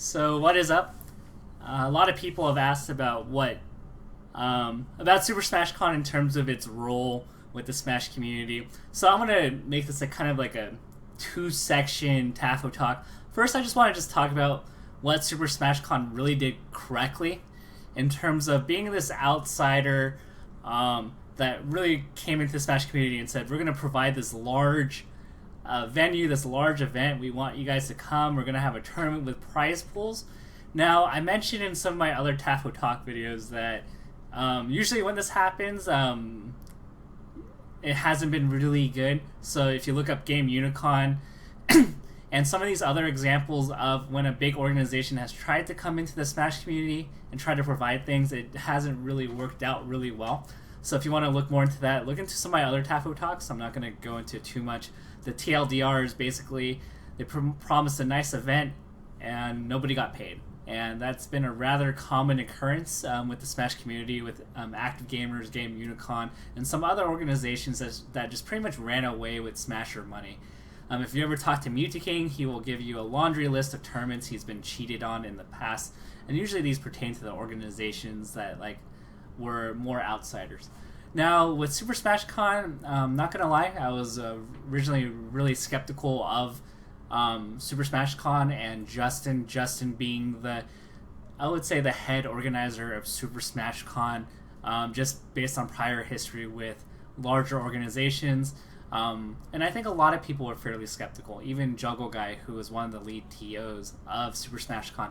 So what is up? A lot of people have asked about about Super Smash Con in terms of its role with the Smash community. So I'm gonna make this a kind of like a two-section Tafo talk. First, I just want to talk about what Super Smash Con really did correctly in terms of being this outsider that really came into the Smash community and said, we're going to provide this large venue, this large event. We want you guys to come. We're going to have a tournament with prize pools. Now, I mentioned in some of my other Tafo Talk videos that usually when this happens, it hasn't been really good. So if you look up Game Unicon and some of these other examples of when a big organization has tried to come into the Smash community and try to provide things, it hasn't really worked out really well. So if you want to look more into that, look into some of my other Tafo Talks. I'm not going to go into too much. The TLDR is basically they promised a nice event and nobody got paid. And that's been a rather common occurrence with the Smash community, with Active Gamers, Game Unicon, and some other organizations that just pretty much ran away with Smasher money. If you ever talk to Mutaking, he will give you a laundry list of tournaments he's been cheated on in the past, and usually these pertain to the organizations that were more outsiders. Now, with Super Smash Con, not gonna lie, I was originally really skeptical of Super Smash Con and Justin being I would say the head organizer of Super Smash Con, just based on prior history with larger organizations. And I think a lot of people were fairly skeptical. Even Juggle Guy, who was one of the lead TOs of Super Smash Con.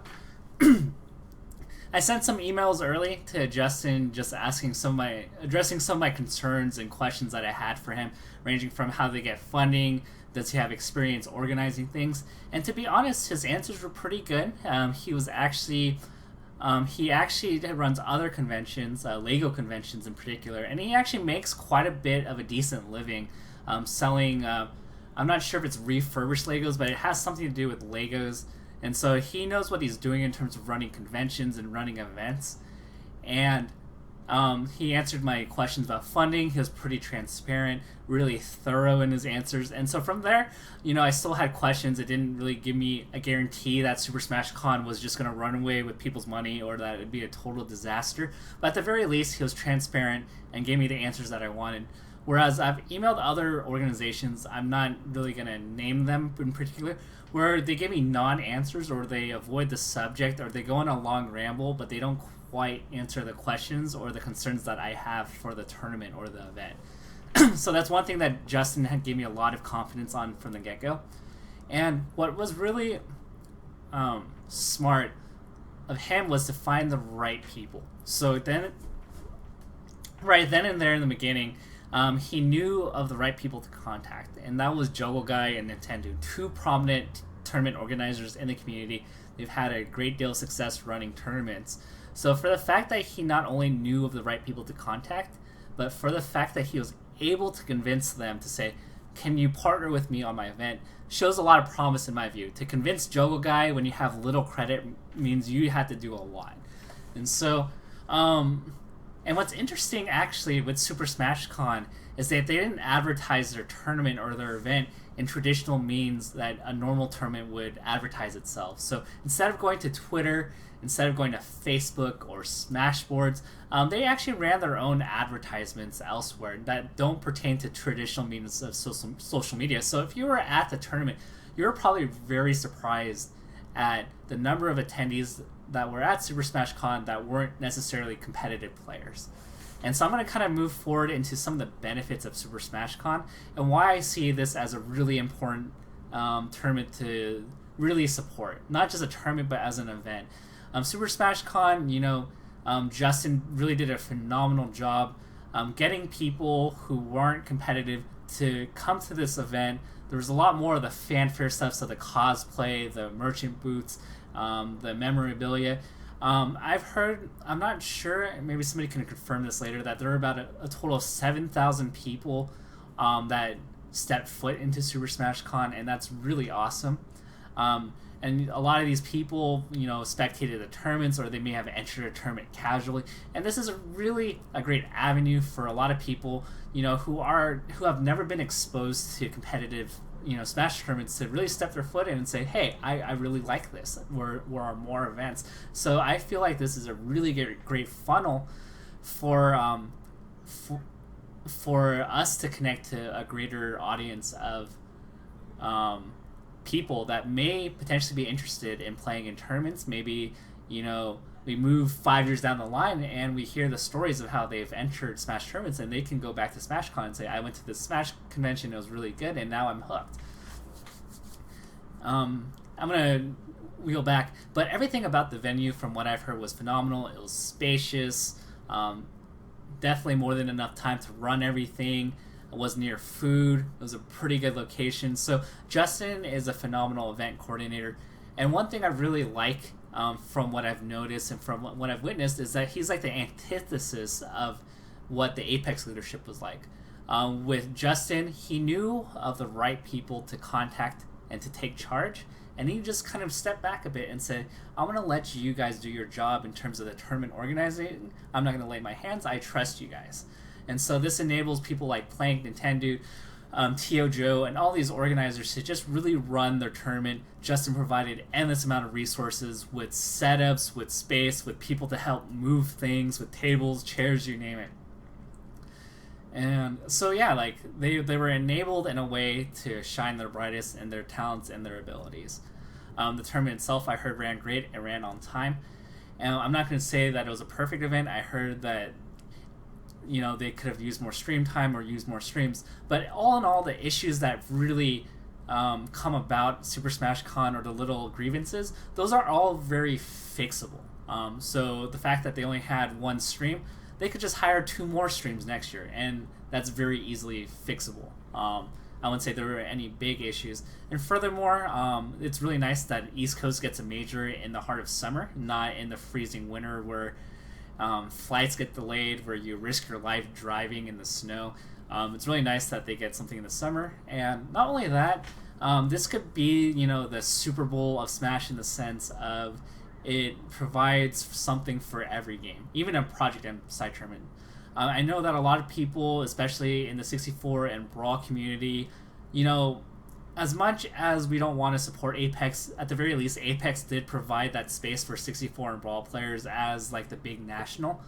I sent some emails early to Justin, just addressing some of my concerns and questions that I had for him, ranging from how they get funding, does he have experience organizing things, and to be honest, his answers were pretty good. He actually runs other conventions, Lego conventions in particular, and he actually makes quite a bit of a decent living selling. I'm not sure if it's refurbished Legos, but it has something to do with Legos. And so he knows what he's doing in terms of running conventions and running events. And he answered my questions about funding. He was pretty transparent, really thorough in his answers. And so from there, I still had questions. It didn't really give me a guarantee that Super Smash Con was just going to run away with people's money or that it would be a total disaster. But at the very least, he was transparent and gave me the answers that I wanted. Whereas I've emailed other organizations, I'm not really going to name them in particular, where they give me non-answers or they avoid the subject or they go on a long ramble, but they don't quite answer the questions or the concerns that I have for the tournament or the event. So that's one thing that Justin had gave me a lot of confidence on from the get-go. And what was really smart of him was to find the right people. So then, right then and there in the beginning, he knew of the right people to contact, and that was Juggle Guy and Nintendo, two prominent tournament organizers in the community. They've had a great deal of success running tournaments. So for the fact that he not only knew of the right people to contact, but for the fact that he was able to convince them to say, can you partner with me on my event, shows a lot of promise in my view. To convince Juggle Guy when you have little credit means you had to do a lot. And so, and what's interesting actually with Super Smash Con is that they didn't advertise their tournament or their event in traditional means that a normal tournament would advertise itself. So instead of going to Twitter, instead of going to Facebook or Smashboards, they actually ran their own advertisements elsewhere that don't pertain to traditional means of social media. So if you were at the tournament, you were probably very surprised at the number of attendees that were at Super Smash Con that weren't necessarily competitive players. And so I'm going to kind of move forward into some of the benefits of Super Smash Con and why I see this as a really important tournament to really support. Not just a tournament, but as an event. Super Smash Con, Justin really did a phenomenal job getting people who weren't competitive to come to this event. There was a lot more of the fanfare stuff, so the cosplay, the merchant booths, the memorabilia. I've heard, I'm not sure, maybe somebody can confirm this later, that there are about a total of 7,000 people that stepped foot into Super Smash Con, and that's really awesome. And a lot of these people, spectated the tournaments, or they may have entered a tournament casually. And this is really a great avenue for a lot of people, who have never been exposed to competitive Smash tournaments to really step their foot in and say, hey, I really like this. There are more events. So I feel like this is a really great funnel for us to connect to a greater audience of people that may potentially be interested in playing in tournaments. Maybe, we move 5 years down the line and we hear the stories of how they've entered Smash tournaments, and they can go back to SmashCon and say, I went to this Smash convention, it was really good, and now I'm hooked. I'm going to wheel back, but everything about the venue, from what I've heard, was phenomenal. It was spacious, definitely more than enough time to run everything. It was near food. It was a pretty good location. So Justin is a phenomenal event coordinator, and one thing I really like from what I've noticed and from what I've witnessed is that he's like the antithesis of what the Apex leadership was like. With Justin, he knew of the right people to contact and to take charge, and he just kind of stepped back a bit and said, I'm going to let you guys do your job in terms of the tournament organizing. I'm not going to lay my hands. I trust you guys. And so this enables people like Plank, Nintendo, Tio Joe, and all these organizers to just really run their tournament. Justin provided endless amount of resources with setups, with space, with people to help move things, with tables, chairs, you name it. And so yeah, like they were enabled in a way to shine their brightest and their talents and their abilities. The tournament itself, I heard, ran great. It ran on time. And I'm not going to say that it was a perfect event. I heard that they could have used more stream time or used more streams. But all in all, the issues that really come about Super Smash Con, or the little grievances, those are all very fixable. So the fact that they only had one stream, they could just hire 2 more streams next year, and that's very easily fixable. I wouldn't say there were any big issues. And furthermore, it's really nice that East Coast gets a major in the heart of summer, not in the freezing winter where flights get delayed, where you risk your life driving in the snow. It's really nice that they get something in the summer. And not only that, this could be, the Super Bowl of Smash, in the sense of it provides something for every game, even a Project M side tournament. I know that a lot of people, especially in the 64 and Brawl community, as much as we don't want to support Apex, at the very least, Apex did provide that space for 64 and Brawl players as like the big national.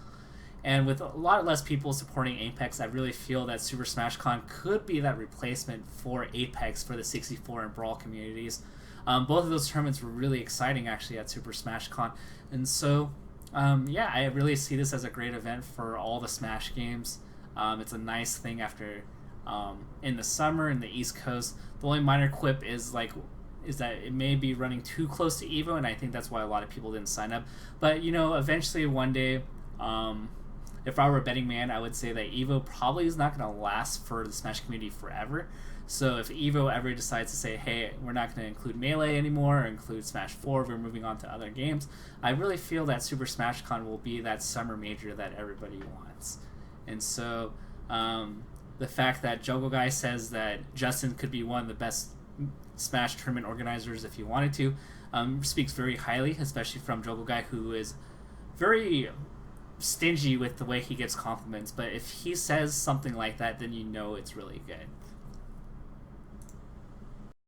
And with a lot less people supporting Apex, I really feel that Super Smash Con could be that replacement for Apex for the 64 and Brawl communities. Both of those tournaments were really exciting, actually, at Super Smash Con. And so, I really see this as a great event for all the Smash games. It's a nice thing after in the summer in the East Coast. The only minor quip is that it may be running too close to EVO, and I think that's why a lot of people didn't sign up. But eventually one day, if I were a betting man, I would say that EVO probably is not going to last for the Smash community forever. So if EVO ever decides to say, hey, we're not going to include Melee anymore, or include Smash 4, we're moving on to other games, I really feel that Super Smash Con will be that summer major that everybody wants. And so the fact that Jogo Guy says that Justin could be one of the best Smash tournament organizers if he wanted to, speaks very highly, especially from Jogo Guy, who is very stingy with the way he gives compliments. But if he says something like that, then it's really good.